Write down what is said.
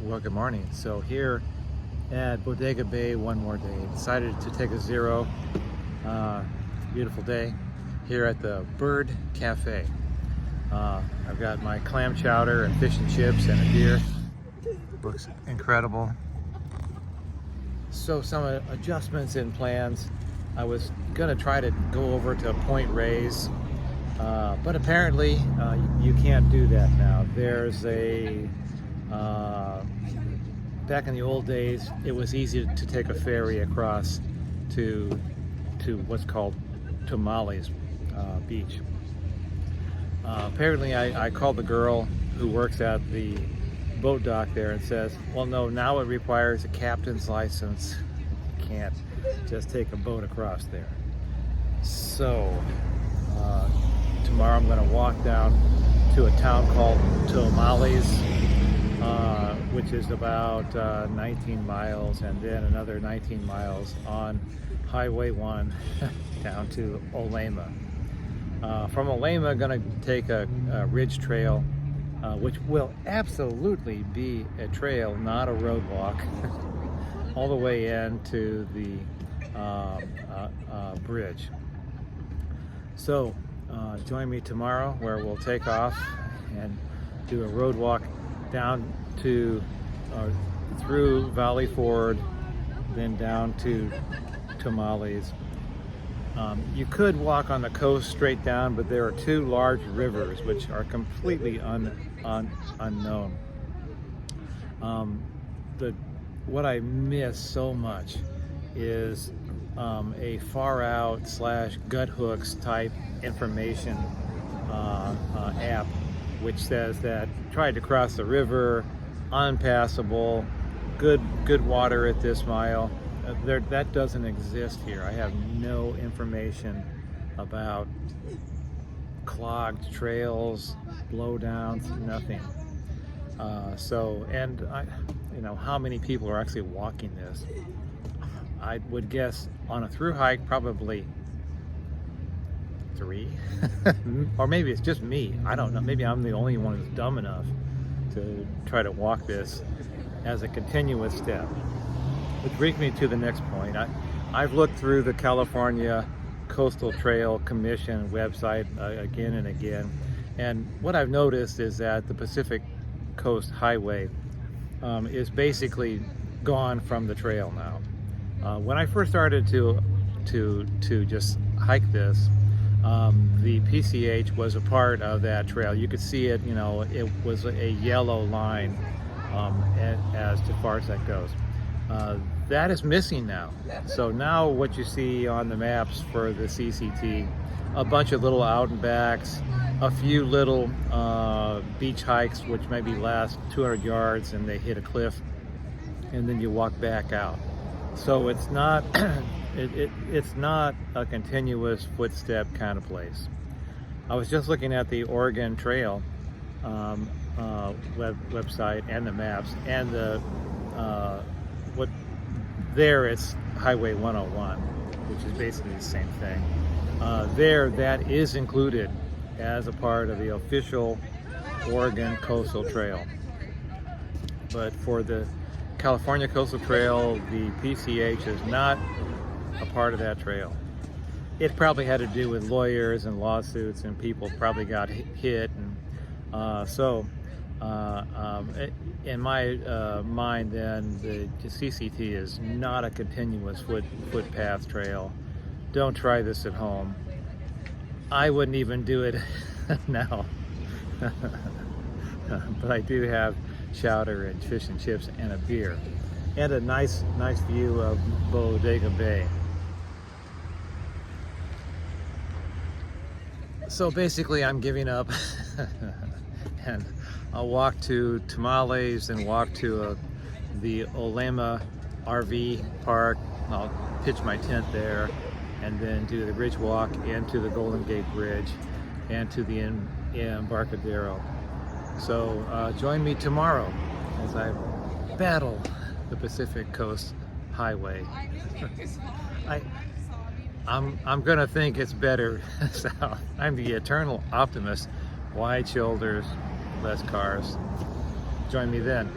Well, good morning. So here at Bodega Bay one more day, decided to take a zero. Beautiful day here at the Bird Cafe. I've got my clam chowder and fish and chips and a beer. Looks incredible. So some adjustments in plans. I was gonna try to go over to Point Reyes, but apparently you can't do that now. There's a back in the old days, it was easy to take a ferry across to what's called Tamales Beach. Apparently, I called the girl who works at the boat dock there and says, well, no, now it requires a captain's license. You can't just take a boat across there. So tomorrow I'm going to walk down to a town called Tamales, which is about 19 miles, and then another 19 miles on Highway 1 down to Olema. From Olema, I'm going to take a ridge trail, which will absolutely be a trail, not a road walk, all the way into the bridge. So join me tomorrow where we'll take off and do a road walk down to through Valley Ford, then down to Tamales. You could walk on the coast straight down, but there are two large rivers which are completely unknown. What I miss so much is a far out / gut hooks type information app which says that tried to cross the river, unpassable, good water at this mile. That doesn't exist here. I have no information about clogged trails, blowdowns, nothing. How many people are actually walking this? I would guess on a through hike, probably 3, or maybe it's just me. I don't know. Maybe I'm the only one who's dumb enough to try to walk this as a continuous step. Which brings me to the next point. I've looked through the California Coastal Trail Commission website again and again, and what I've noticed is that the Pacific Coast Highway is basically gone from the trail now. When I first started to just hike this, the PCH was a part of that trail. You could see it, it was a yellow line as far as that goes. That is missing now. So now what you see on the maps for the CCT, a bunch of little out and backs, a few little beach hikes which maybe last 200 yards and they hit a cliff, and then you walk back out. So it's not it's not a continuous footstep kind of place. I was just looking at the Oregon Trail website and the maps, and it's Highway 101, which is basically the same thing. That is included as a part of the official Oregon Coastal Trail. But for the California Coastal Trail, the PCH is not a part of that trail. It probably had to do with lawyers and lawsuits, and people probably got hit, and in my mind, then the CCT is not a continuous footpath trail. Don't try this at home. I wouldn't even do it now. But I do have chowder and fish and chips and a beer, and a nice view of Bodega Bay. So basically, I'm giving up. And I'll walk to Tamales and walk to the Olema RV park. I'll pitch my tent there, and then do the bridge walk into the Golden Gate Bridge and to the Embarcadero. So join me tomorrow as I battle the Pacific Coast Highway. I'm gonna think it's better south. I'm the eternal optimist. Wide shoulders, less cars. Join me then.